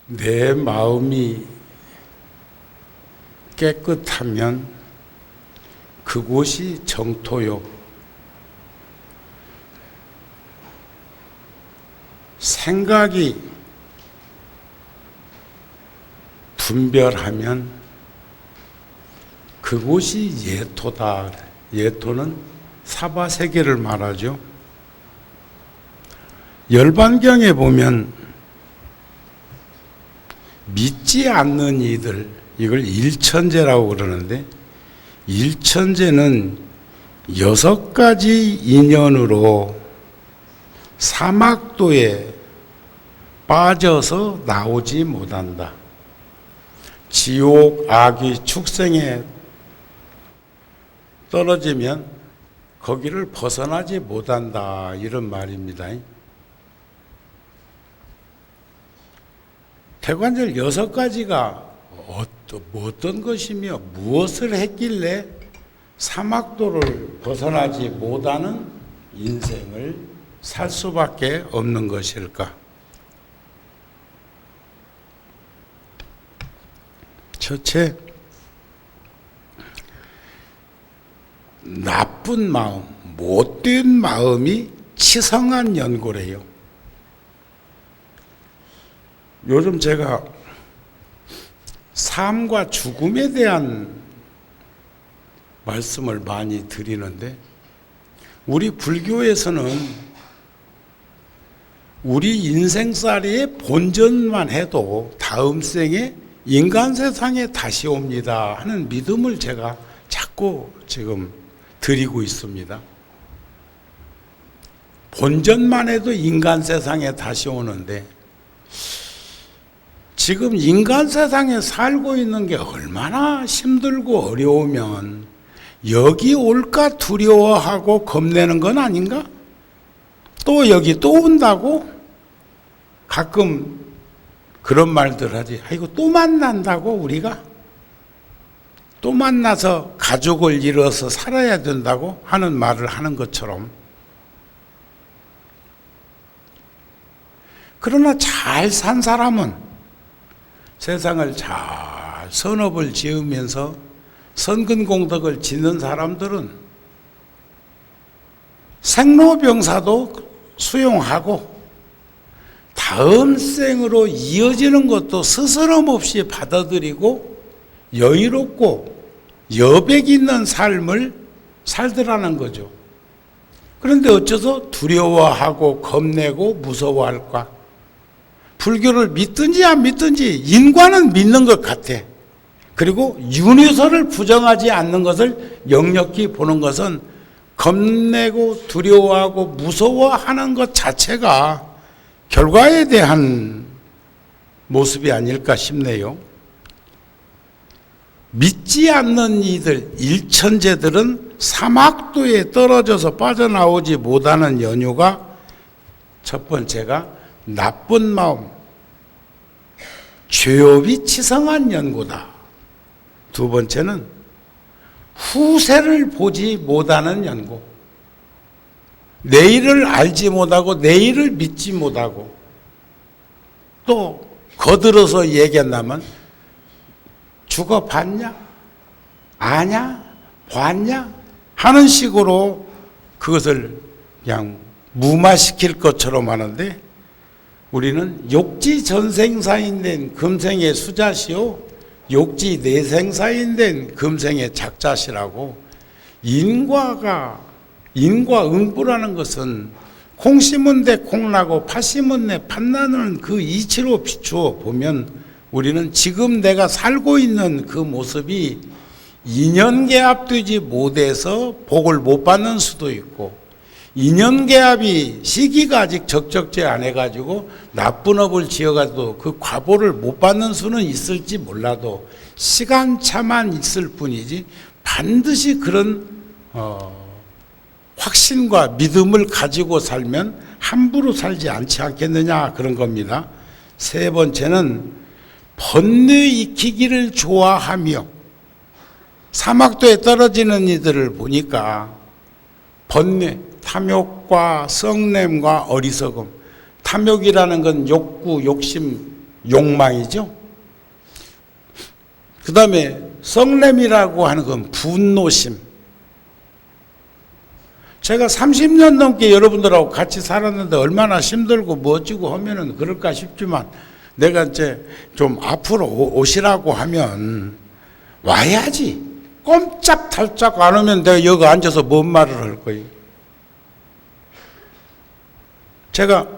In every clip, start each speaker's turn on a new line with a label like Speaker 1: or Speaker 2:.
Speaker 1: 내 마음이 깨끗하면 그곳이 정토요. 생각이 분별하면 그곳이 예토다. 예토는 사바세계를 말하죠. 열반경에 보면 믿지 않는 이들, 이걸 일천제라고 그러는데, 일천제는 6가지 인연으로 사막도에 빠져서 나오지 못한다. 지옥, 악귀, 축생에 떨어지면 거기를 벗어나지 못한다, 이런 말입니다. 태관절 6가지가 어떤 것이며 무엇을 했길래 사막도를 벗어나지 못하는 인생을 살 수밖에 없는 것일까? 첫째, 나쁜 마음, 못된 마음이 치성한 연고래요. 요즘 제가 삶과 죽음에 대한 말씀을 많이 드리는데, 우리 불교에서는 우리 인생살이의 본전만 해도 다음 생에 인간 세상에 다시 옵니다 하는 믿음을 제가 자꾸 지금 드리고 있습니다. 본전만 해도 인간 세상에 다시 오는데, 지금 인간 세상에 살고 있는 게 얼마나 힘들고 어려우면 여기 올까 두려워하고 겁내는 건 아닌가? 또 여기 또 온다고? 가끔 그런 말들 하지. 아이고, 또 만난다고 우리가? 또 만나서 가족을 이뤄서 살아야 된다고 하는 말을 하는 것처럼. 그러나 잘 산 사람은, 세상을 잘 선업을 지으면서 선근공덕을 짓는 사람들은 생로병사도 수용하고 다음 생으로 이어지는 것도 스스럼 없이 받아들이고 여유롭고 여백 있는 삶을 살더라는 거죠. 그런데 어째서 두려워하고 겁내고 무서워할까? 불교를 믿든지 안 믿든지 인과는 믿는 것 같아. 그리고 윤회설을 부정하지 않는 것을 역력히 보는 것은 겁내고 두려워하고 무서워하는 것 자체가 결과에 대한 모습이 아닐까 싶네요. 믿지 않는 이들, 일천제들은 사막도에 떨어져서 빠져나오지 못하는 연유가, 첫 번째가 나쁜 마음, 죄업이 치성한 연고다. 두 번째는 후세를 보지 못하는 연고. 내일을 알지 못하고 내일을 믿지 못하고, 또 거들어서 얘기한다면 죽어봤냐? 아냐? 봤냐? 하는 식으로 그것을 그냥 무마시킬 것처럼 하는데, 우리는 욕지 전생사인 된 금생의 수자시요, 욕지 내생사인 된 금생의 작자시라고, 인과응보라는 것은 콩 심은 데 콩 나고 팥 심은 데 팥 나는 그 이치로 비추어 보면 우리는 지금 내가 살고 있는 그 모습이 인연계합되지 못해서 복을 못 받는 수도 있고, 인연계합이 시기가 아직 적적지 안 해가지고 나쁜 업을 지어가지고 그 과보를 못 받는 수는 있을지 몰라도 시간차만 있을 뿐이지, 반드시 그런 확신과 믿음을 가지고 살면 함부로 살지 않지 않겠느냐, 그런 겁니다. 세 번째는 번뇌 익히기를 좋아하며, 사막도에 떨어지는 이들을 보니까 번뇌, 탐욕과 썩냄과 어리석음, 탐욕이라는 건 욕구, 욕심, 욕망이죠. 그 다음에 성냄이라고 하는 건 분노심. 제가 30년 넘게 여러분들하고 같이 살았는데 얼마나 힘들고 멋지고 하면은 그럴까 싶지만, 내가 이제 좀 앞으로 오시라고 하면 와야지. 꼼짝달짝 안 오면 내가 여기 앉아서 뭔 말을 할 거예요. 제가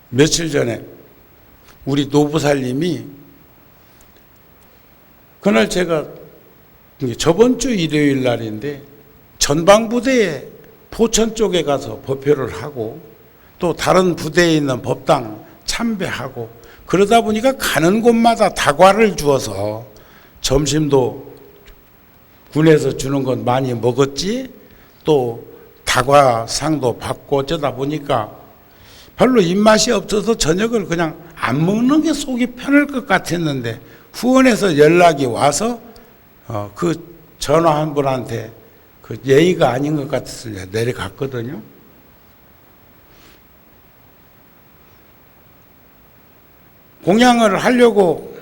Speaker 1: 며칠 전에 우리 노부살님이, 그날 제가 저번 주 일요일 날인데 전방부대에 포천 쪽에 가서 법회를 하고 또 다른 부대에 있는 법당 참배하고, 그러다 보니까 가는 곳마다 다과를 주어서 점심도 군에서 주는 건 많이 먹었지, 또 다과상도 받고 어쩌다 보니까 별로 입맛이 없어서 저녁을 그냥 안 먹는 게 속이 편할 것 같았는데, 후원에서 연락이 와서 그 전화한 분한테 그 예의가 아닌 것 같아서 내려갔거든요. 공양을 하려고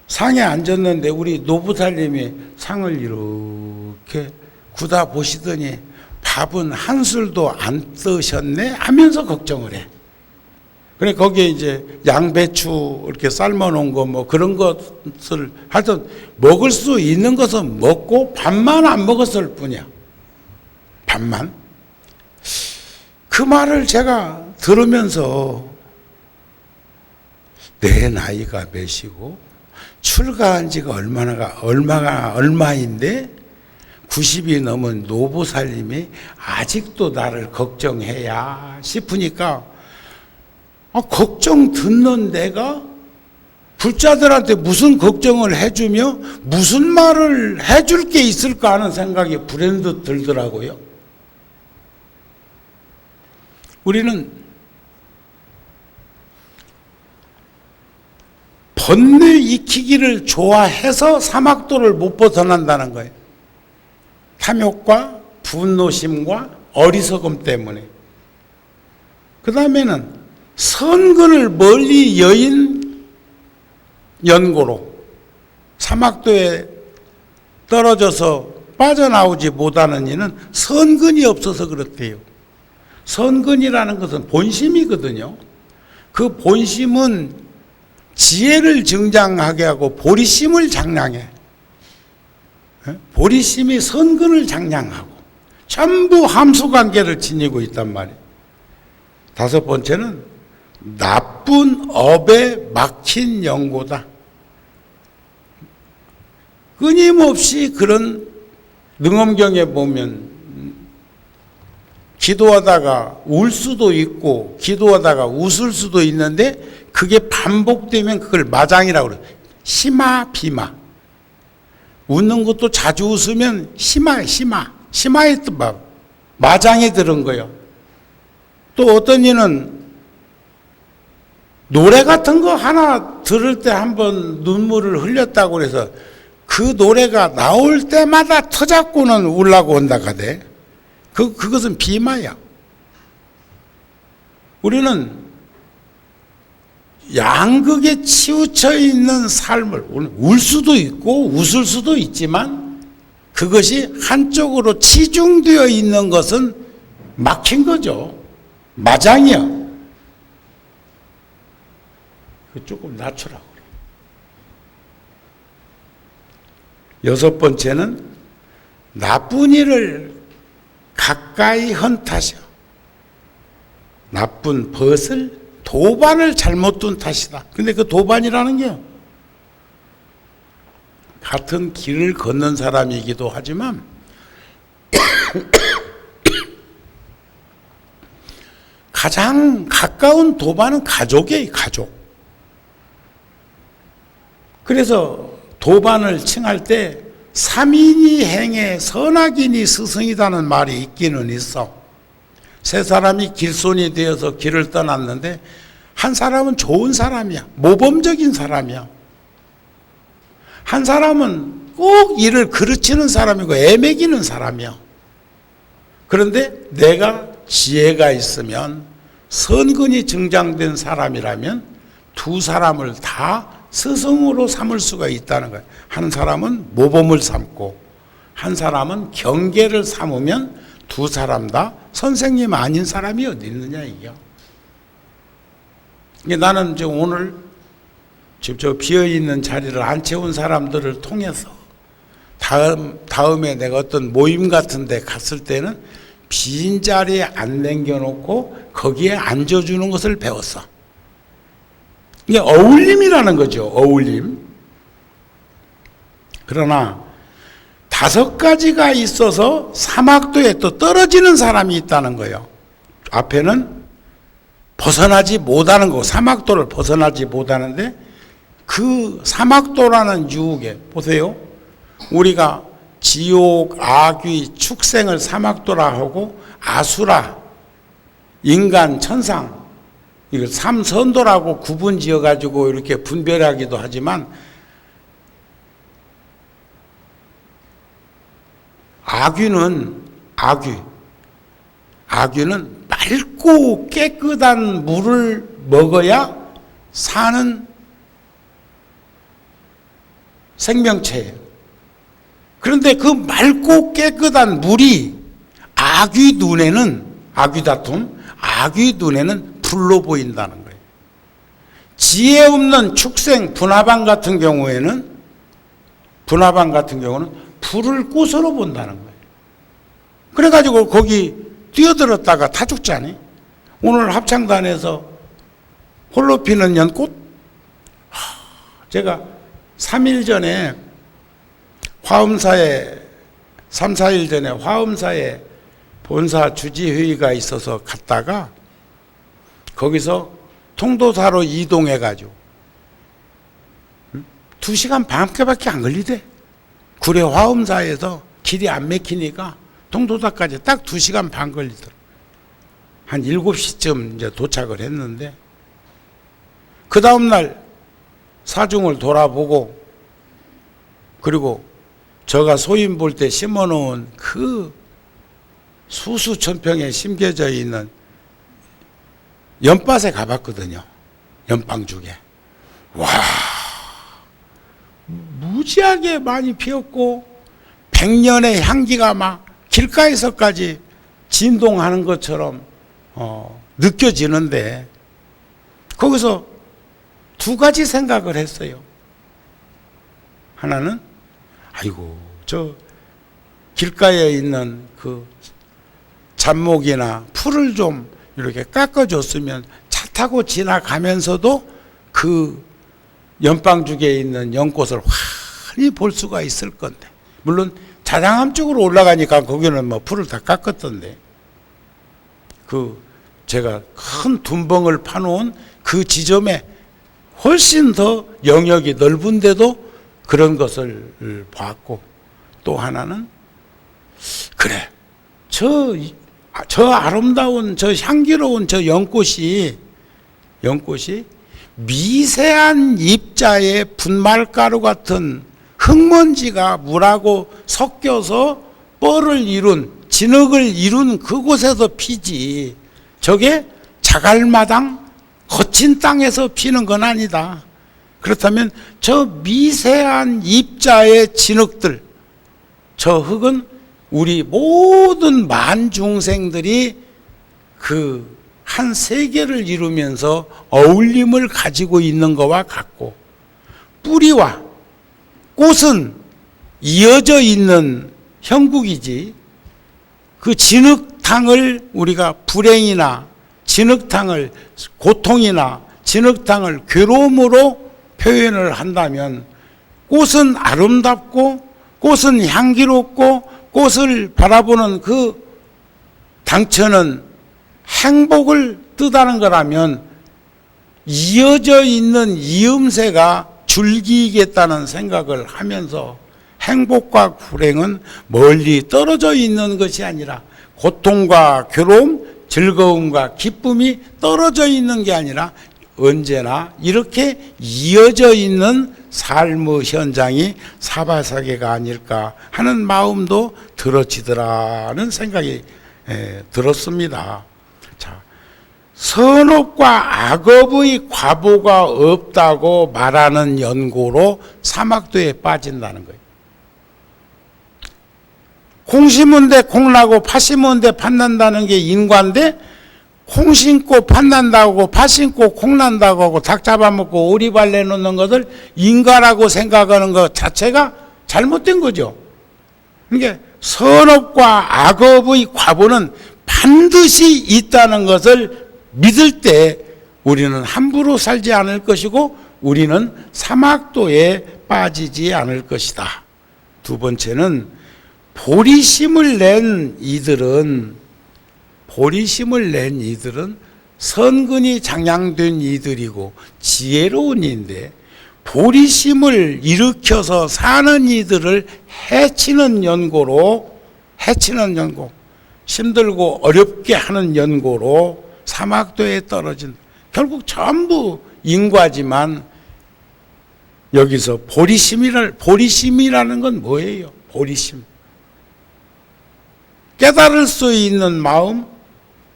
Speaker 1: 상에 앉았는데 우리 노부살님이 상을 이렇게 굳어 보시더니 밥은 한술도 안 뜨셨네 하면서 걱정을 해. 그래, 거기에 이제 양배추 이렇게 삶아 놓은 거 뭐 그런 것을 하여튼 먹을 수 있는 것은 먹고 밥만 안 먹었을 뿐이야. 밥만. 그 말을 제가 들으면서 내 나이가 몇이고 출가한 지가 얼마인데 90이 넘은 노부살님이 아직도 나를 걱정해야 싶으니까, 걱정 듣는 내가 불자들한테 무슨 걱정을 해주며 무슨 말을 해줄 게 있을까 하는 생각이 불현듯 들더라고요. 우리는 번뇌 익히기를 좋아해서 사막도를 못 벗어난다는 거예요. 탐욕과 분노심과 어리석음 때문에. 그 다음에는 선근을 멀리 여인 연고로 사막도에 떨어져서 빠져나오지 못하는 이는 선근이 없어서 그렇대요. 선근이라는 것은 본심이거든요. 그 본심은 지혜를 증장하게 하고 보리심을 장량해. 보리심이 선근을 장량하고 전부 함수관계를 지니고 있단 말이에요. 다섯 번째는 나쁜 업에 막힌 연고다. 끊임없이 그런 능엄경에 보면 기도하다가 울 수도 있고 기도하다가 웃을 수도 있는데, 그게 반복되면 그걸 마장이라고 그래요. 심화, 비마. 웃는 것도 자주 웃으면 심화의 뜻, 마장에 들은 거예요. 또 어떤 이는 노래 같은 거 하나 들을 때 한번 눈물을 흘렸다고 그래서 그 노래가 나올 때마다 터잡고는 울라고 온다 가대. 그것은 비마야. 우리는 양극에 치우쳐 있는 삶을, 울 수도 있고 웃을 수도 있지만 그것이 한쪽으로 치중되어 있는 것은 막힌 거죠. 마장이야. 조금 낮추라고 그래. 여섯 번째는 나쁜 일을 가까이 한 탓이야. 나쁜 벗을, 도반을 잘못 둔 탓이다. 근데 그 도반이라는 게 같은 길을 걷는 사람이기도 하지만 가장 가까운 도반은 가족이에요, 가족. 그래서 도반을 칭할 때 삼인이 행해 선악인이 스승이라는 말이 있기는 있어. 세 사람이 길손이 되어서 길을 떠났는데 한 사람은 좋은 사람이야. 모범적인 사람이야. 한 사람은 꼭 일을 그르치는 사람이고 애매기는 사람이야. 그런데 내가 지혜가 있으면 선근이 증장된 사람이라면 두 사람을 다 스승으로 삼을 수가 있다는 거예요. 한 사람은 모범을 삼고 한 사람은 경계를 삼으면 두 사람 다 선생님 아닌 사람이 어디 있느냐 이게요. 나는 지금 오늘 지금 저 비어있는 자리를 안 채운 사람들을 통해서 다음에 내가 어떤 모임 같은 데 갔을 때는 빈 자리에 안 남겨놓고 거기에 앉아주는 것을 배웠어. 이게 어울림이라는 거죠. 어울림. 그러나 5가지가 있어서 사막도에 또 떨어지는 사람이 있다는 거예요. 앞에는 벗어나지 못하는 거, 사막도를 벗어나지 못하는데 그 사막도라는 유혹에 보세요. 우리가 지옥, 악귀, 축생을 사막도라 하고 아수라, 인간, 천상 이걸 삼선도라고 구분 지어가지고 이렇게 분별하기도 하지만 악귀는 맑고 깨끗한 물을 먹어야 사는 생명체예요. 그런데 그 맑고 깨끗한 물이 악귀 눈에는 불로 보인다는 거예요. 지혜 없는 축생 분화방 같은 경우는 불을 꽃으로 본다는 거예요. 그래가지고 거기 뛰어들었다가 다 죽잖아요. 오늘 합창단에서 홀로 피는 연꽃? 제가 3일 전에 화엄사에 3, 4일 전에 화엄사에 본사 주지회의가 있어서 갔다가 거기서 통도사로 이동해가지고 2시간 반밖에 안 걸리대. 구례 화엄사에서 길이 안 막히니까 통도사까지 딱 2시간 반 걸리더라. 한 7시쯤 이제 도착을 했는데 그 다음날 사중을 돌아보고 그리고 제가 소인 볼 때 심어놓은 그 수수천평에 심겨져 있는 연밭에 가봤거든요. 연방죽에. 와, 무지하게 많이 피었고 100년의 향기가 막 길가에서까지 진동하는 것처럼 느껴지는데 거기서 2가지 생각을 했어요. 하나는 아이고 저 길가에 있는 그 잡목이나 풀을 좀 이렇게 깎아줬으면 차 타고 지나가면서도 그 연방죽에 있는 연꽃을 환히 볼 수가 있을 건데, 물론 자장암 쪽으로 올라가니까 거기는 뭐 풀을 다 깎았던데 그 제가 큰 둔벙을 파놓은 그 지점에 훨씬 더 영역이 넓은데도 그런 것을 봤고, 또 하나는 그래 저 아름다운 저 향기로운 저 연꽃이 미세한 입자의 분말가루 같은 흙먼지가 물하고 섞여서 뻘을 이룬 진흙을 이룬 그곳에서 피지 저게 자갈마당 거친 땅에서 피는 건 아니다. 그렇다면 저 미세한 입자의 진흙들, 저 흙은 우리 모든 만중생들이 그 한 세계를 이루면서 어울림을 가지고 있는 것과 같고, 뿌리와 꽃은 이어져 있는 형국이지 그 진흙탕을 우리가 불행이나 진흙탕을 고통이나 진흙탕을 괴로움으로 표현을 한다면, 꽃은 아름답고 꽃은 향기롭고 꽃을 바라보는 그 당처는 행복을 뜻하는 거라면 이어져 있는 이음새가 줄기이겠다는 생각을 하면서 행복과 불행은 멀리 떨어져 있는 것이 아니라, 고통과 괴로움, 즐거움과 기쁨이 떨어져 있는 게 아니라 언제나 이렇게 이어져 있는 삶의 현장이 사바사계가 아닐까 하는 마음도 들어지더라는 생각이 들었습니다. 자, 선업과 악업의 과보가 없다고 말하는 연고로 사막도에 빠진다는 거예요. 콩 심은데 콩 나고 팥 심은데 팥 난다는 게 인과인데, 콩 심고 팥 난다고 팥 심고 콩 난다고 하고 닭 잡아먹고 오리발 내놓는 것을 인과라고 생각하는 것 자체가 잘못된 거죠. 그러니까 선업과 악업의 과보는 반드시 있다는 것을 믿을 때 우리는 함부로 살지 않을 것이고 우리는 사막도에 빠지지 않을 것이다. 두 번째는 보리심을 낸 이들은 선근이 장양된 이들이고 지혜로운 이인데, 보리심을 일으켜서 사는 이들을 해치는 연고, 힘들고 어렵게 하는 연고로 사막도에 떨어진, 결국 전부 인과지만 여기서 보리심이라는 건 뭐예요? 보리심. 깨달을 수 있는 마음,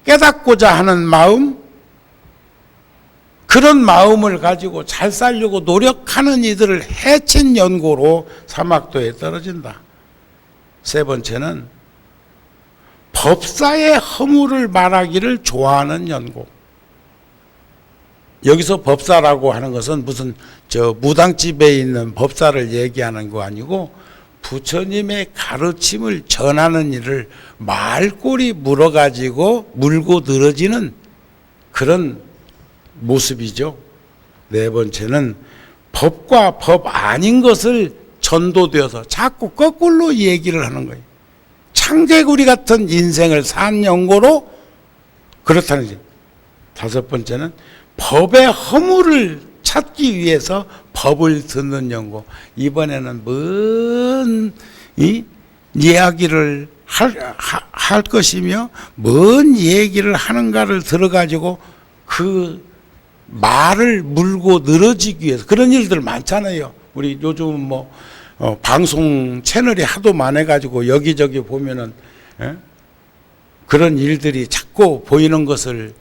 Speaker 1: 깨닫고자 하는 마음, 그런 마음을 가지고 잘 살려고 노력하는 이들을 해친 연고로 사막도에 떨어진다. 세 번째는 법사의 허물을 말하기를 좋아하는 연고. 여기서 법사라고 하는 것은 무슨 무당집에 있는 법사를 얘기하는 거 아니고, 부처님의 가르침을 전하는 일을 말꼬리 물어가지고 물고 늘어지는 그런 모습이죠. 네 번째는 법과 법 아닌 것을 전도되어서 자꾸 거꾸로 얘기를 하는 거예요. 창개구리 같은 인생을 산 연고로 그렇다는 거죠. 다섯 번째는 법의 허물을 찾기 위해서 법을 듣는 연고. 이번에는 뭔 이야기를 할 것이며 뭔 얘기를 하는가를 들어가지고 그 말을 물고 늘어지기 위해서 그런 일들 많잖아요. 우리 요즘 방송 채널이 하도 많아가지고 여기저기 보면은 그런 일들이 자꾸 보이는 것을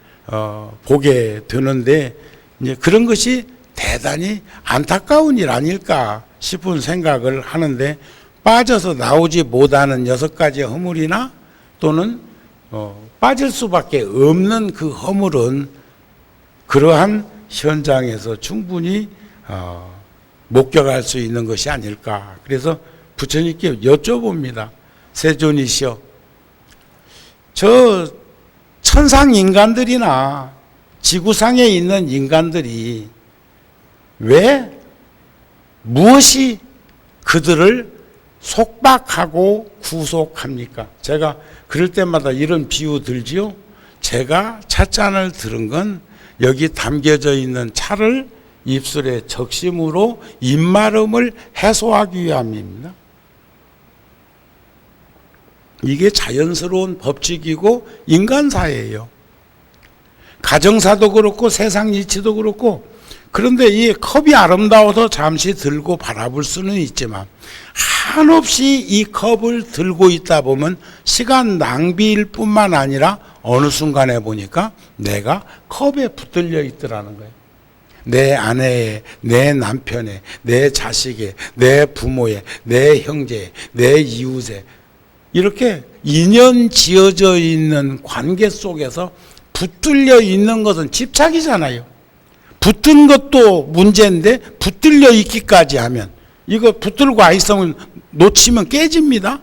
Speaker 1: 보게 되는데, 이제 그런 것이 대단히 안타까운 일 아닐까 싶은 생각을 하는데, 빠져서 나오지 못하는 6가지 허물이나 또는 빠질 수밖에 없는 그 허물은 그러한 현장에서 충분히 목격할 수 있는 것이 아닐까. 그래서 부처님께 여쭤봅니다. 세존이시여, 저 천상 인간들이나 지구상에 있는 인간들이 왜 무엇이 그들을 속박하고 구속합니까? 제가 그럴 때마다 이런 비유 들지요. 제가 찻잔을 들은 건 여기 담겨져 있는 차를 입술에 적심으로 입마름을 해소하기 위함입니다. 이게 자연스러운 법칙이고 인간사예요. 가정사도 그렇고 세상 이치도 그렇고. 그런데 이 컵이 아름다워서 잠시 들고 바라볼 수는 있지만 한없이 이 컵을 들고 있다 보면 시간 낭비일 뿐만 아니라 어느 순간에 보니까 내가 컵에 붙들려 있더라는 거예요. 내 아내에, 내 남편에, 내 자식에, 내 부모에, 내 형제에, 내 이웃에, 이렇게 인연 지어져 있는 관계 속에서 붙들려 있는 것은 집착이잖아요. 붙은 것도 문제인데 붙들려 있기까지 하면, 이거 붙들고 있으면 놓치면 깨집니다.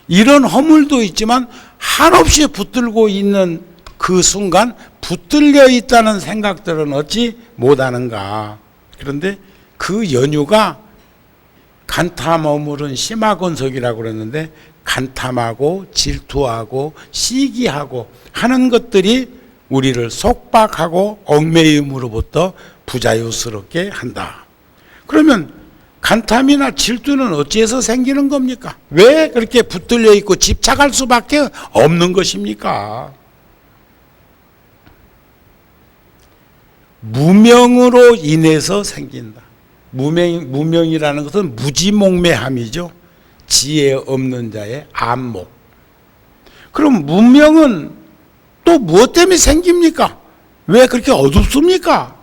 Speaker 1: 이런 허물도 있지만 한없이 붙들고 있는 그 순간 붙들려 있다는 생각들은 어찌 못하는가. 그런데 그 연유가 간탐 어물은 심화건석이라고 그랬는데, 간탐하고 질투하고 시기하고 하는 것들이 우리를 속박하고 얽매임으로부터 부자유스럽게 한다. 그러면 간탐이나 질투는 어찌해서 생기는 겁니까? 왜 그렇게 붙들려 있고 집착할 수밖에 없는 것입니까? 무명으로 인해서 생긴다. 무명이라는 것은 무지몽매함이죠. 지혜 없는 자의 안목. 그럼 무명은 또 무엇 때문에 생깁니까? 왜 그렇게 어둡습니까?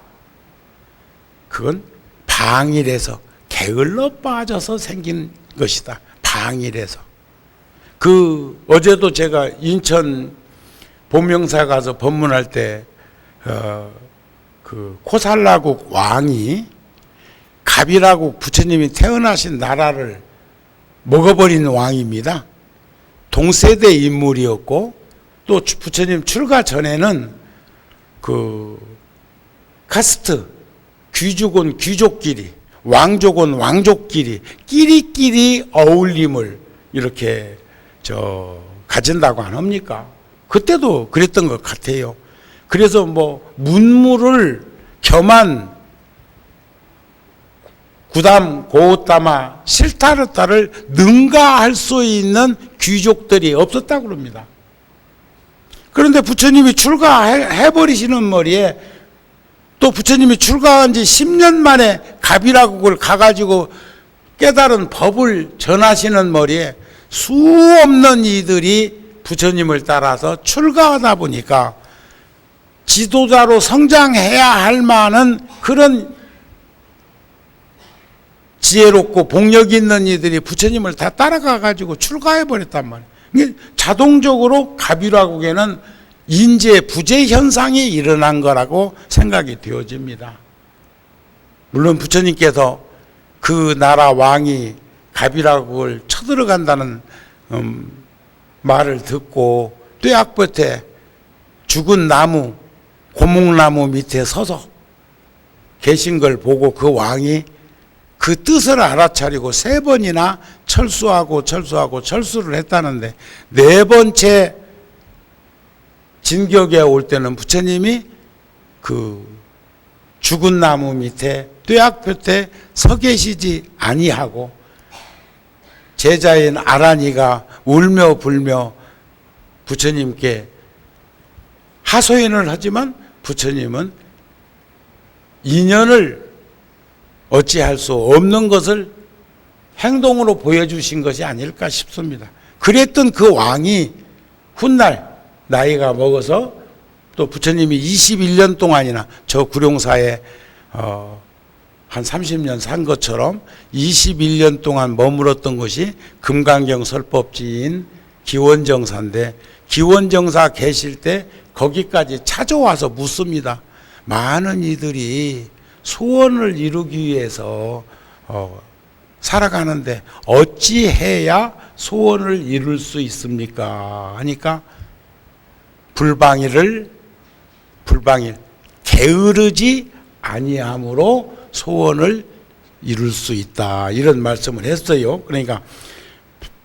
Speaker 1: 그건 방일에서 게을러 빠져서 생긴 것이다. 방일에서. 어제도 제가 인천 본명사 가서 법문할 때, 코살라국 왕이 갑이라국 부처님이 태어나신 나라를 먹어버린 왕입니다. 동세대 인물이었고, 또 부처님 출가 전에는 카스트, 귀족은 귀족끼리, 왕족은 왕족끼리, 끼리끼리 어울림을 이렇게 가진다고 안 합니까? 그때도 그랬던 것 같아요. 그래서 문무를 겸한 구담, 고우따마, 실타르타를 능가할 수 있는 귀족들이 없었다고 그럽니다. 그런데 부처님이 출가해버리시는 머리에 또 부처님이 출가한 지 10년 만에 갑이라국을 가가지고 깨달은 법을 전하시는 머리에 수 없는 이들이 부처님을 따라서 출가하다 보니까 지도자로 성장해야 할 만한 그런 지혜롭고 복력 있는 이들이 부처님을 다 따라가가지고 출가해버렸단 말이에요. 자동적으로 갑이라국에는 인재 부재 현상이 일어난 거라고 생각이 되어집니다. 물론 부처님께서 그 나라 왕이 갑이라국을 쳐들어간다는 말을 듣고 뙤약볕에 죽은 나무, 고목나무 밑에 서서 계신 걸 보고 그 왕이 그 뜻을 알아차리고 3번이나 철수를 했다는데 4번째 진격에 올 때는 부처님이 그 죽은 나무 밑에 뙤약볕에 서 계시지 아니하고 제자인 아란이가 울며 불며 부처님께 하소연을 하지만 부처님은 인연을 어찌할 수 없는 것을 행동으로 보여주신 것이 아닐까 싶습니다. 그랬던 그 왕이 훗날 나이가 먹어서 또 부처님이 21년 동안이나 저 구룡사에 한 30년 산 것처럼 21년 동안 머물었던 것이 금강경 설법지인 기원정사인데 기원정사 계실 때 거기까지 찾아와서 묻습니다. 많은 이들이 소원을 이루기 위해서 살아가는데 어찌해야 소원을 이룰 수 있습니까? 하니까 불방일 게으르지 아니함으로 소원을 이룰 수 있다 이런 말씀을 했어요. 그러니까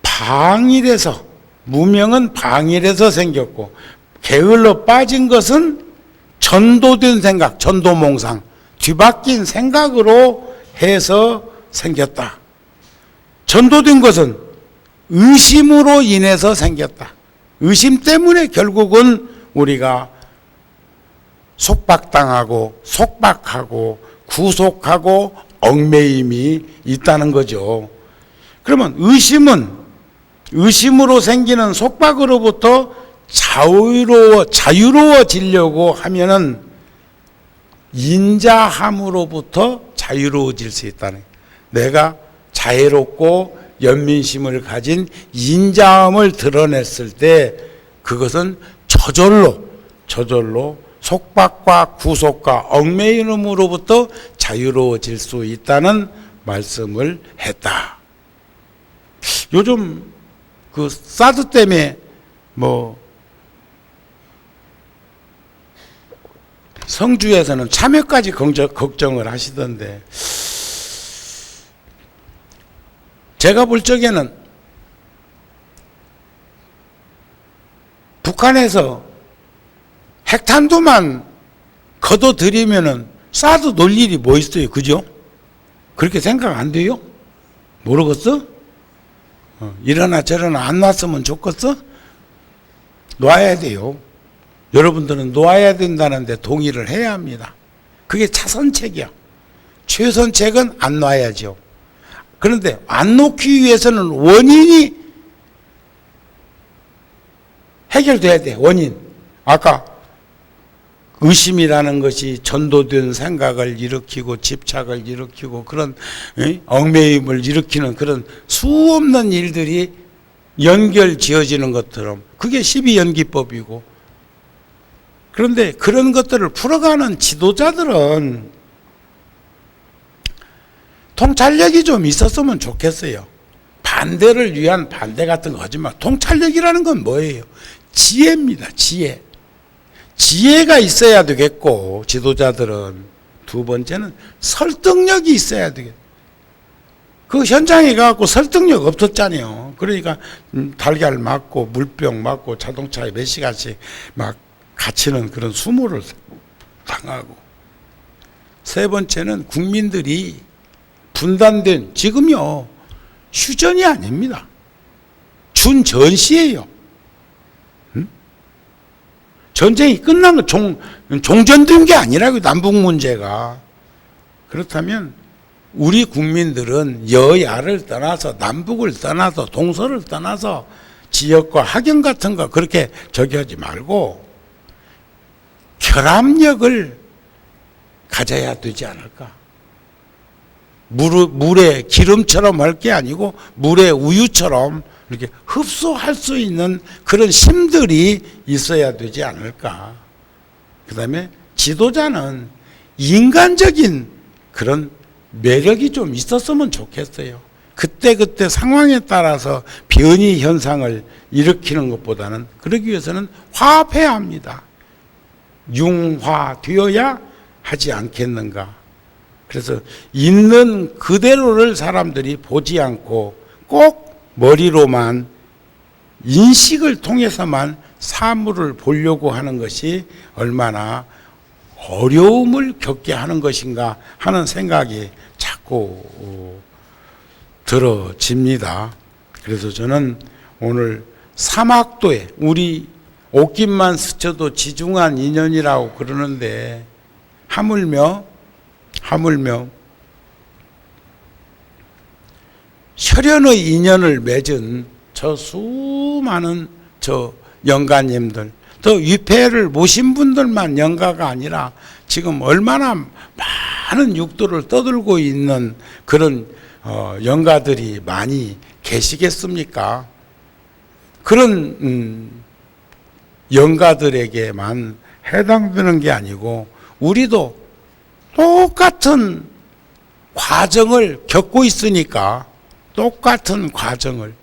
Speaker 1: 방일에서 무명은 방일에서 생겼고 게을러 빠진 것은 전도된 생각, 전도몽상 뒤바뀐 생각으로 해서 생겼다. 전도된 것은 의심으로 인해서 생겼다. 의심 때문에 결국은 우리가 속박당하고 속박하고 구속하고 얽매임이 있다는 거죠. 그러면 의심으로 생기는 속박으로부터 자유로워지려고 하면은 인자함으로부터 자유로워질 수 있다는 거예요. 내가 자애롭고 연민심을 가진 인자함을 드러냈을 때 그것은 저절로 속박과 구속과 얽매임으로부터 자유로워질 수 있다는 말씀을 했다. 요즘 그 사드 때문에 성주에서는 참여까지 걱정을 하시던데 제가 볼 적에는 북한에서 핵탄두만 걷어들이면은 사드 놀 일이 뭐 있어요, 그죠? 그렇게 생각 안 돼요? 모르겠어? 이러나 저러나 안 놨으면 좋겠어? 놔야 돼요. 여러분들은 놓아야 된다는데 동의를 해야 합니다. 그게 차선책이야. 최선책은 안 놔야죠. 그런데 안 놓기 위해서는 원인이 해결돼야 돼. 원인. 아까 의심이라는 것이 전도된 생각을 일으키고 집착을 일으키고 그런 얽매임을 일으키는 그런 수없는 일들이 연결 지어지는 것처럼 그게 12연기법이고, 그런데 그런 것들을 풀어가는 지도자들은 통찰력이 좀 있었으면 좋겠어요. 반대를 위한 반대 같은 거 하지 마. 통찰력이라는 건 뭐예요? 지혜입니다. 지혜. 지혜가 있어야 되겠고, 지도자들은 두 번째는 설득력이 있어야 되겠고. 그 현장에 가고 설득력 없었잖아요. 그러니까 달걀 맞고 물병 맞고 자동차에 몇 시간씩 막 갇히는 그런 수모를 당하고. 세 번째는 국민들이 분단된, 지금요 휴전이 아닙니다. 준전시예요. 전쟁이 끝난 거 종전된 게 아니라고, 남북 문제가. 그렇다면 우리 국민들은 여야를 떠나서, 남북을 떠나서, 동서를 떠나서 지역과 학연 같은 거 그렇게 저기 하지 말고 결합력을 가져야 되지 않을까. 물에 기름처럼 할 게 아니고 물에 우유처럼 이렇게 흡수할 수 있는 그런 힘들이 있어야 되지 않을까. 그 다음에 지도자는 인간적인 그런 매력이 좀 있었으면 좋겠어요. 그때그때 상황에 따라서 변이 현상을 일으키는 것보다는, 그러기 위해서는 화합해야 합니다. 융화되어야 하지 않겠는가. 그래서 있는 그대로를 사람들이 보지 않고 꼭 머리로만, 인식을 통해서만 사물을 보려고 하는 것이 얼마나 어려움을 겪게 하는 것인가 하는 생각이 자꾸 들어집니다. 그래서 저는 오늘 사막도에, 우리 옷깃만 스쳐도 지중한 인연이라고 그러는데, 하물며 혈연의 인연을 맺은 저 수많은 저 영가님들, 또 위패를 모신 분들만 영가가 아니라 지금 얼마나 많은 육도를 떠들고 있는 그런 영가들이 많이 계시겠습니까? 그런 영가들에게만 해당되는 게 아니고 우리도 똑같은 과정을 겪고 있으니까, 똑같은 과정을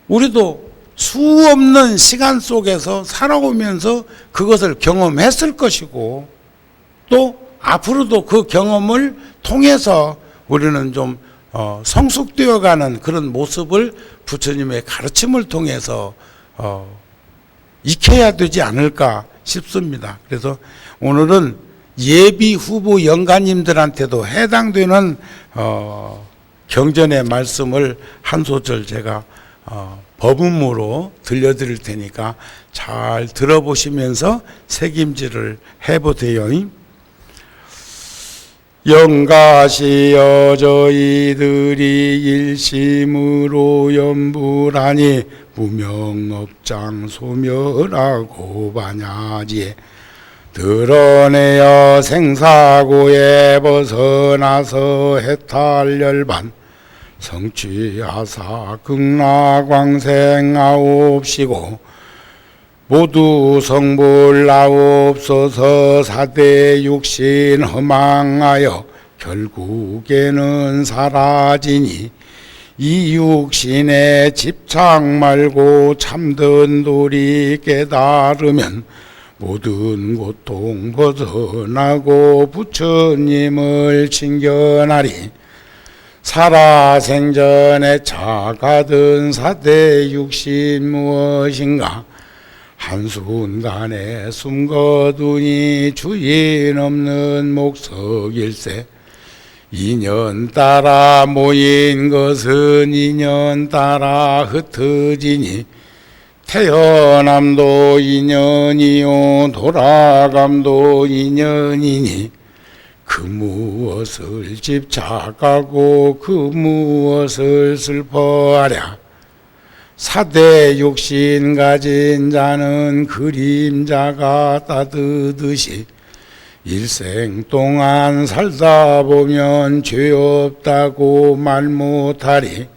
Speaker 1: 우리도 수없는 시간 속에서 살아오면서 그것을 경험했을 것이고, 또 앞으로도 그 경험을 통해서 우리는 좀 성숙되어가는 그런 모습을 부처님의 가르침을 통해서 익혀야 되지 않을까 싶습니다. 그래서 오늘은 예비 후보 영가님들한테도 해당되는 경전의 말씀을 한 소절 제가 법음으로 들려드릴 테니까 잘 들어보시면서 책임질을 해보세요. 영가시여 저희들이 일심으로 염불하니 무명업장 소멸하고 반야지에 드러내어 생사고에 벗어나서 해탈열반 성취하사 극락광생하옵시고 모두 성불하옵소서. 사대 육신 허망하여 결국에는 사라지니 이 육신에 집착 말고 참된 도리 깨달으면 모든 고통 벗어나고 부처님을 친견하리. 살아생전에 착하던 사대 육신 무엇인가 한순간에 숨거두니 주인 없는 목석일세. 인연 따라 모인 것은 인연 따라 흩어지니 태어남도 인연이요 돌아감도 인연이니 그 무엇을 집착하고 그 무엇을 슬퍼하랴. 사대 육신 가진 자는 그림자가 따뜻듯이 일생 동안 살다 보면 죄 없다고 말 못하리.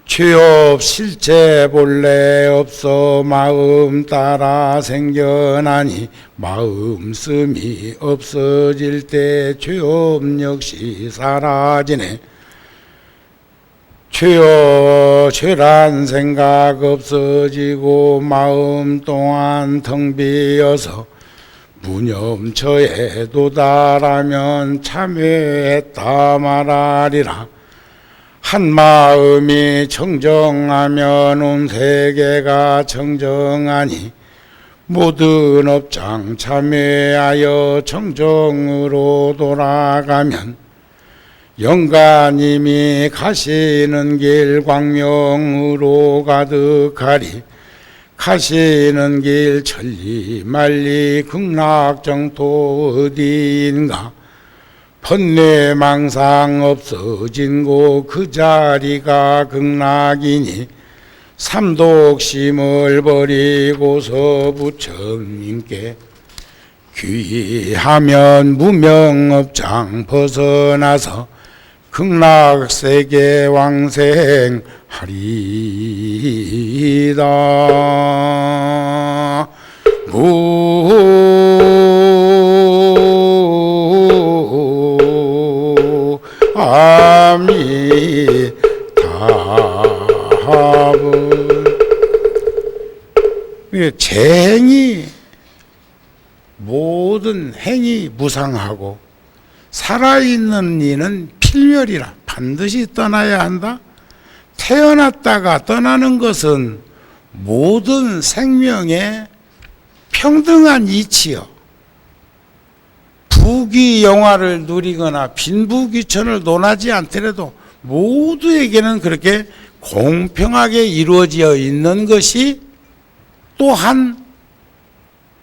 Speaker 1: 죄업 실제 본래 없어 마음 따라 생겨나니 마음씀이 없어질 때 죄업 역시 사라지네. 죄란 생각 없어지고 마음 또한 텅 비어서 무념처에 도달하면 참회했다 말하리라. 한 마음이 청정하면 온 세계가 청정하니 모든 업장 참회하여 청정으로 돌아가면 영가님이 가시는 길 광명으로 가득하리. 가시는 길 천리만리 극락정토 어디인가. 번뇌망상 없어진 곳 그 자리가 극락이니 삼독심을 버리고서 부처님께 귀하면 무명업장 벗어나서 극락세계 왕생하리이다. 재행이 모든 행이 무상하고 살아있는 이는 필멸이라. 반드시 떠나야 한다. 태어났다가 떠나는 것은 모든 생명의 평등한 이치요. 부귀영화를 누리거나 빈부귀천을 논하지 않더라도 모두에게는 그렇게 공평하게 이루어져 있는 것이 또한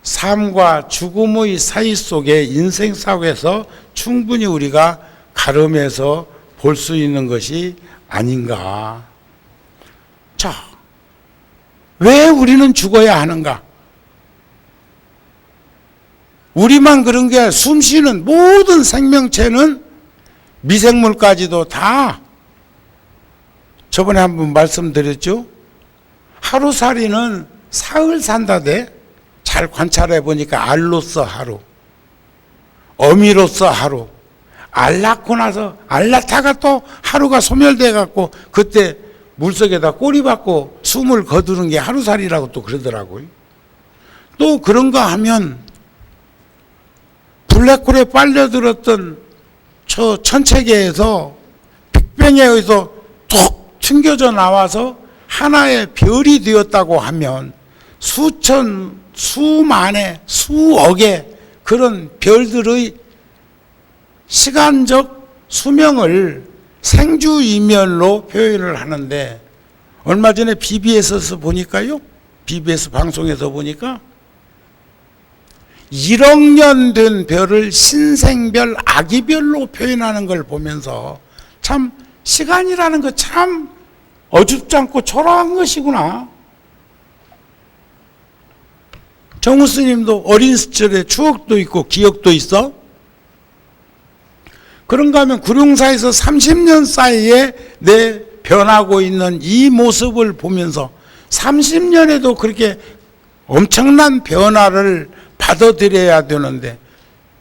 Speaker 1: 삶과 죽음의 사이 속에 인생사고에서 충분히 우리가 가름해서 볼 수 있는 것이 아닌가. 자, 왜 우리는 죽어야 하는가? 우리만 그런 게 숨쉬는 모든 생명체는 미생물까지도 다 저번에 한번 말씀드렸죠. 하루살이는 사흘 산다대. 잘 관찰해 보니까 알로서 하루, 어미로서 하루, 알 낳고 나서 알 낳다가 또 하루가 소멸돼 갖고 그때 물속에다 꼬리 박고 숨을 거두는 게 하루살이라고 또 그러더라고요. 또 그런가 하면 블랙홀에 빨려들었던 저 천체계에서 빅뱅에 의해서 툭 튕겨져 나와서 하나의 별이 되었다고 하면 수천, 수만의, 수억의 그런 별들의 시간적 수명을 생주이멸로 표현을 하는데, 얼마 전에 BBS에서 보니까요, BBS 방송에서 보니까 1억 년 된 별을 신생별, 아기별로 표현하는 걸 보면서 참 시간이라는 거 참 어줍지 않고 초라한 것이구나. 정우 스님도 어린 시절에 추억도 있고 기억도 있어? 그런가 하면 구룡사에서 30년 사이에 내 변하고 있는 이 모습을 보면서 30년에도 그렇게 엄청난 변화를 받아들여야 되는데,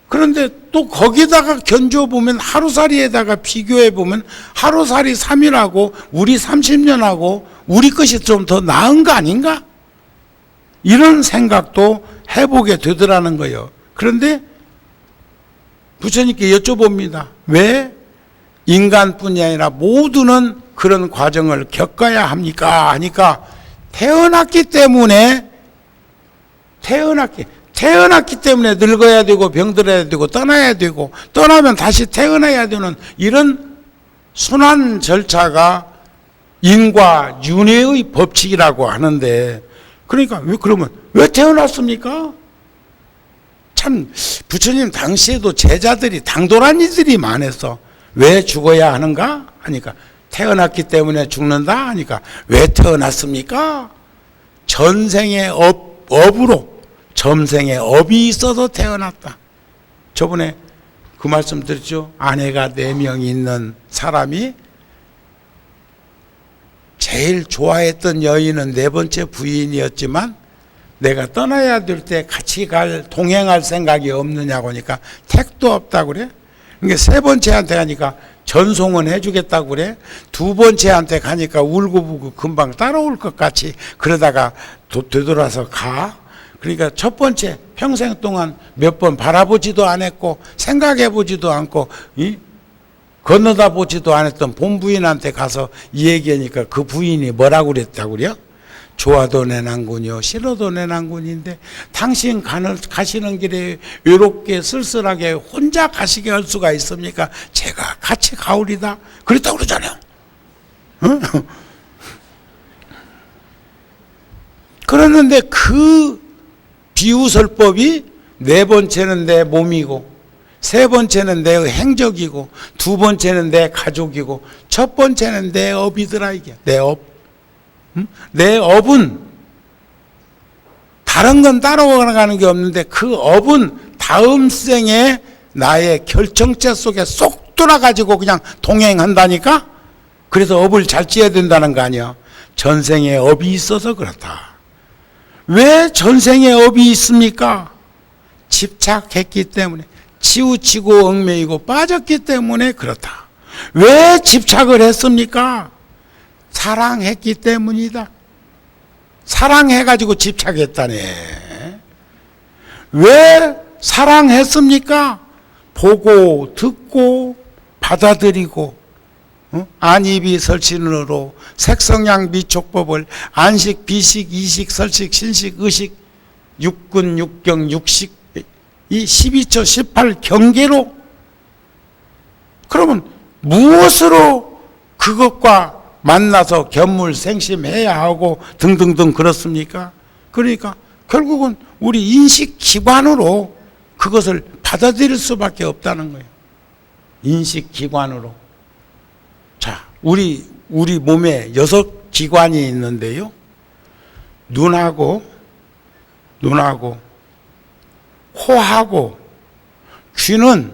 Speaker 1: 그런데 또 거기다가 견줘보면 하루살이에다가 비교해보면 하루살이 3일하고 우리 30년하고 우리 것이 좀 더 나은 거 아닌가? 이런 생각도 해보게 되더라는 거예요. 그런데 부처님께 여쭤봅니다. 왜 인간뿐이 아니라 모두는 그런 과정을 겪어야 합니까? 하니까 태어났기 때문에 늙어야 되고 병들어야 되고 떠나야 되고 떠나면 다시 태어나야 되는 이런 순환 절차가 인과 윤회의 법칙이라고 하는데, 그러니까 그러면 왜 태어났습니까? 참 부처님 당시에도 제자들이 당돌한 이들이 많았어. 왜 죽어야 하는가 하니까 태어났기 때문에 죽는다 하니까 왜 태어났습니까? 전생의 업으로 점생의 업이 있어서 태어났다. 저번에 그 말씀 드렸죠. 아내가 4명 있는 사람이 제일 좋아했던 여인은 4번째 부인이었지만 내가 떠나야 될 때 같이 동행할 생각이 없느냐고 하니까 택도 없다고 그래. 그러니까 3번째한테 가니까 전송은 해주겠다고 그래. 2번째한테 가니까 울고불고 금방 따라올 것 같이 그러다가 되돌아서 가. 그러니까 첫 번째 평생 동안 몇 번 바라보지도 않았고 생각해보지도 않고 건너다 보지도 않았던 본부인한테 가서 이 얘기하니까 그 부인이 뭐라고 그랬다고 그래요? 좋아도 내 난군이요 싫어도 내 난군인데 당신 가시는 길에 외롭게 쓸쓸하게 혼자 가시게 할 수가 있습니까? 제가 같이 가오리다 그랬다고 그러잖아요. 응? 그러는데 그 비유설법이 4번째는 내 몸이고 3번째는 내 행적이고 2번째는 내 가족이고 첫 번째는 내 업이더라. 이게 내 업. 내 업은 다른 건 따라가는 게 없는데 그 업은 다음 생에 나의 결정체 속에 쏙 들어가지고 그냥 동행한다니까. 그래서 업을 잘 지어야 된다는 거 아니야. 전생에 업이 있어서 그렇다. 왜 전생에 업이 있습니까? 집착했기 때문에, 치우치고 얽매이고 빠졌기 때문에 그렇다. 왜 집착을 했습니까? 사랑했기 때문이다. 사랑해가지고 집착했다네. 왜 사랑했습니까? 보고 듣고 받아들이고 안입이 설신으로 색성양 미촉법을 안식, 비식, 이식, 설식, 신식, 의식, 육군, 육경, 육식 이 12초 18 경계로 그러면 무엇으로 그것과 만나서 견물생심해야 하고 등등등 그렇습니까? 그러니까 결국은 우리 인식기관으로 그것을 받아들일 수밖에 없다는 거예요. 인식기관으로. 자, 우리 몸에 6기관이 있는데요. 눈하고 코하고 귀는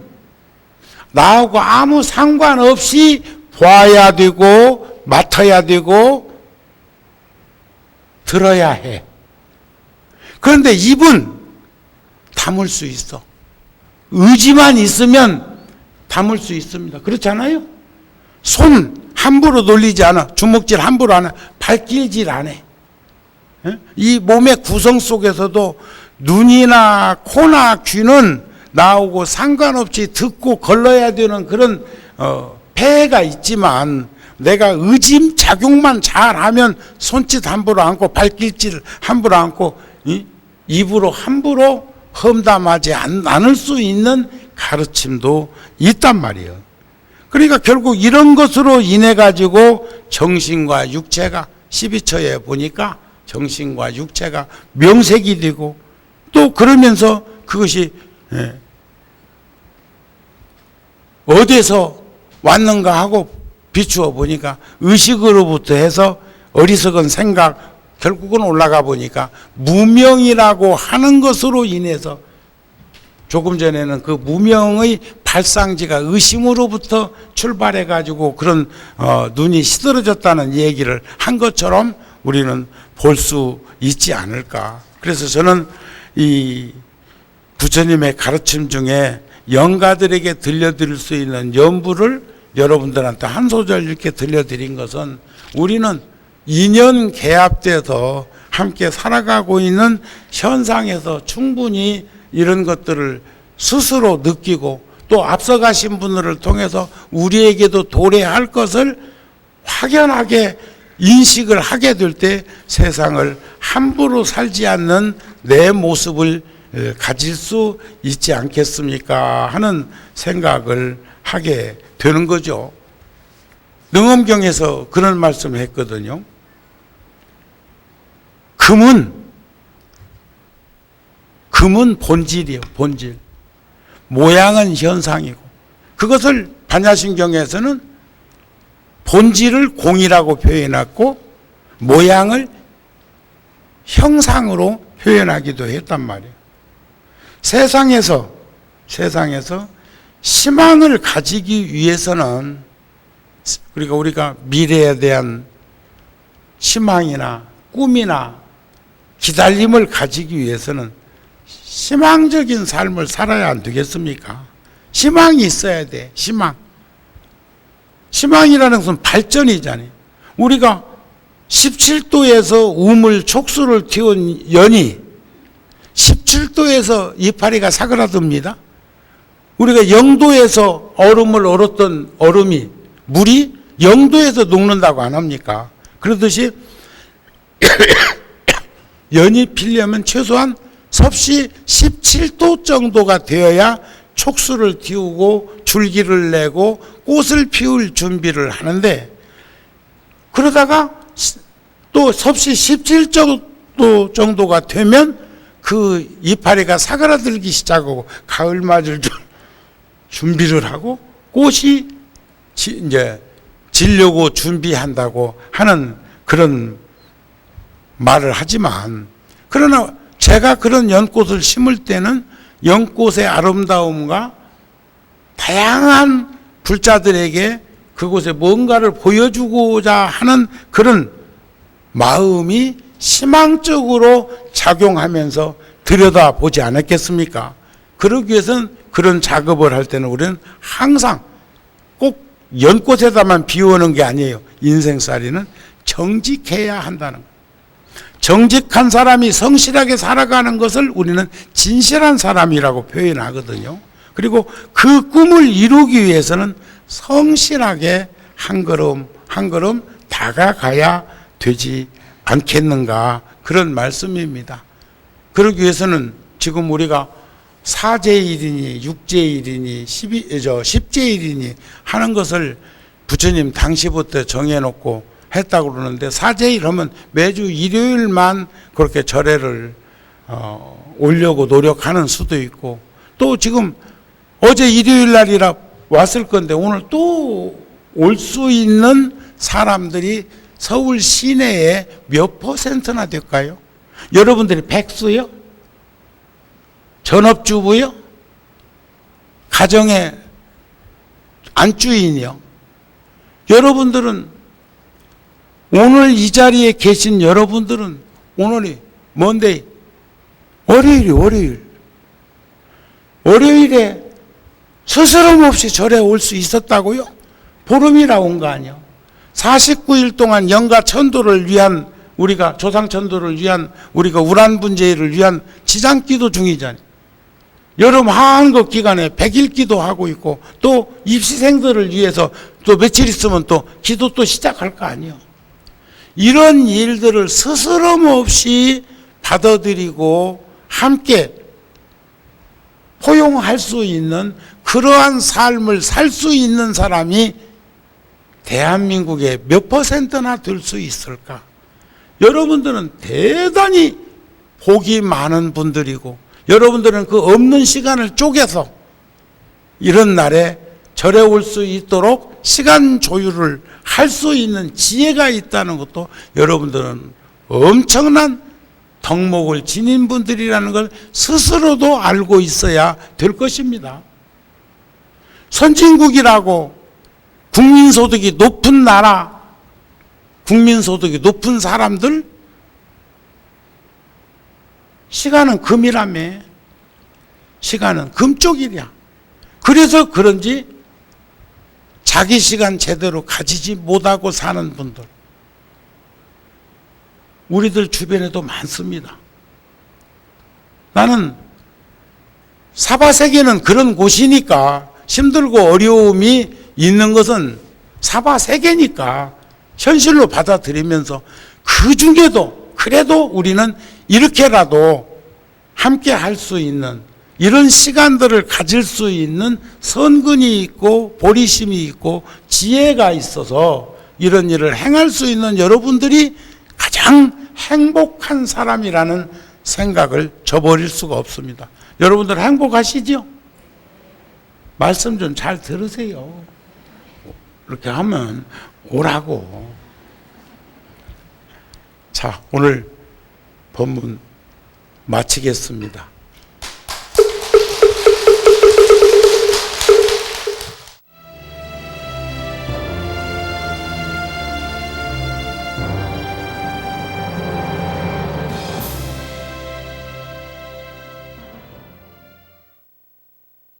Speaker 1: 나하고 아무 상관없이 봐야 되고 맡아야 되고 들어야 해. 그런데 입은 담을 수 있어. 의지만 있으면 담을 수 있습니다. 그렇잖아요? 손 함부로 놀리지 않아. 주먹질 함부로 안 해. 발길질 안 해. 이 몸의 구성 속에서도 눈이나 코나 귀는 나오고 상관없이 듣고 걸러야 되는 그런 폐해가 있지만 내가 의심 작용만 잘하면 손짓 함부로 않고 발길질 함부로 않고 입으로 함부로 험담하지 않을 수 있는 가르침도 있단 말이에요. 그러니까 결국 이런 것으로 인해 가지고 정신과 육체가 12처에 보니까 정신과 육체가 명색이 되고 또 그러면서 그것이 어디서 왔는가 하고 비추어 보니까 의식으로부터 해서 어리석은 생각 결국은 올라가 보니까 무명이라고 하는 것으로 인해서 조금 전에는 그 무명의 발상지가 의심으로부터 출발해 가지고 그런 눈이 시들어졌다는 얘기를 한 것처럼 우리는 볼 수 있지 않을까. 그래서 저는 이 부처님의 가르침 중에 영가들에게 들려드릴 수 있는 연부를 여러분들한테 한 소절 이렇게 들려드린 것은 우리는 인연 개합돼서 함께 살아가고 있는 현상에서 충분히 이런 것들을 스스로 느끼고 또 앞서가신 분들을 통해서 우리에게도 도래할 것을 확연하게 인식을 하게 될 때 세상을 함부로 살지 않는 내 모습을 가질 수 있지 않겠습니까 하는 생각을 하게 되는 거죠. 능엄경에서 그런 말씀을 했거든요. 금은 본질이에요. 본질. 모양은 현상이고 그것을 반야심경에서는 본질을 공이라고 표현했고 모양을 형상으로 표현하기도 했단 말이에요. 세상에서 희망을 가지기 위해서는, 그러니까 우리가 미래에 대한 희망이나 꿈이나 기다림을 가지기 위해서는 희망적인 삶을 살아야 안 되겠습니까? 희망이 있어야 돼. 희망이라는 것은 발전이잖아요. 우리가 17도에서 우물 촉수를 틔운 연이 17도에서 이파리가 사그라듭니다. 우리가 0도에서 얼음을 얼었던 얼음이, 물이 0도에서 녹는다고 안 합니까? 그러듯이 연이 피려면 최소한 섭씨 17도 정도가 되어야 촉수를 틔우고 줄기를 내고 꽃을 피울 준비를 하는데, 그러다가 또 섭씨 17도 정도가 되면 그 이파리가 사그라들기 시작하고 가을 맞을 준비를 하고 꽃이 이제 지려고 준비한다고 하는 그런 말을 하지만, 그러나 제가 그런 연꽃을 심을 때는 연꽃의 아름다움과 다양한 불자들에게 그곳에 뭔가를 보여주고자 하는 그런 마음이 희망적으로 작용하면서 들여다보지 않았겠습니까? 그러기 위해서는 그런 작업을 할 때는 우리는 항상 꼭 연꽃에다만 비우는 게 아니에요. 인생살이는 정직해야 한다는 거예요. 정직한 사람이 성실하게 살아가는 것을 우리는 진실한 사람이라고 표현하거든요. 그리고 그 꿈을 이루기 위해서는 성실하게 한 걸음 한 걸음 다가가야 되지 않겠는가, 그런 말씀입니다. 그러기 위해서는 지금 우리가 4제1이니 6제1이니 10제1이니 하는 것을 부처님 당시부터 정해놓고 했다고 그러는데, 4제1 하면 매주 일요일만 그렇게 절에를 오려고 노력하는 수도 있고, 또 지금 어제 일요일 날이라 왔을 건데 오늘 또 올 수 있는 사람들이 서울 시내에 몇 퍼센트나 될까요? 여러분들이 백수요? 전업주부요? 가정의 안주인이요? 여러분들은, 오늘 이 자리에 계신 여러분들은 오늘이 뭔데? 월요일에 스스럼 없이 절에 올 수 있었다고요? 보름이나 온 거 아니요? 49일 동안 영가 천도를 위한, 우리가 조상 천도를 위한, 우리가 우란분제를 위한 지장기도 중이잖아요. 여름 한국 기간에 100일 기도하고 있고, 또 입시생들을 위해서 또 며칠 있으면 또 기도 또 시작할 거 아니요? 이런 일들을 스스럼 없이 받아들이고 함께 포용할 수 있는 그러한 삶을 살 수 있는 사람이 대한민국에 몇 퍼센트나 될 수 있을까? 여러분들은 대단히 복이 많은 분들이고, 여러분들은 그 없는 시간을 쪼개서 이런 날에 절에 올 수 있도록 시간 조율을 할 수 있는 지혜가 있다는 것도 여러분들은 엄청난 덕목을 지닌 분들이라는 걸 스스로도 알고 있어야 될 것입니다. 선진국이라고 국민소득이 높은 나라, 국민소득이 높은 사람들, 시간은 금이라며. 시간은 금쪽이랴. 그래서 그런지 자기 시간 제대로 가지지 못하고 사는 분들, 우리들 주변에도 많습니다. 나는 사바세계는 그런 곳이니까, 힘들고 어려움이 있는 것은 사바세계니까 현실로 받아들이면서, 그 중에도 그래도 우리는 이렇게라도 함께 할 수 있는 이런 시간들을 가질 수 있는 선근이 있고 보리심이 있고 지혜가 있어서 이런 일을 행할 수 있는 여러분들이 가장 행복한 사람이라는 생각을 저버릴 수가 없습니다. 여러분들 행복하시죠? 말씀 좀 잘 들으세요. 이렇게 하면 오라고. 자, 오늘 본문 마치겠습니다.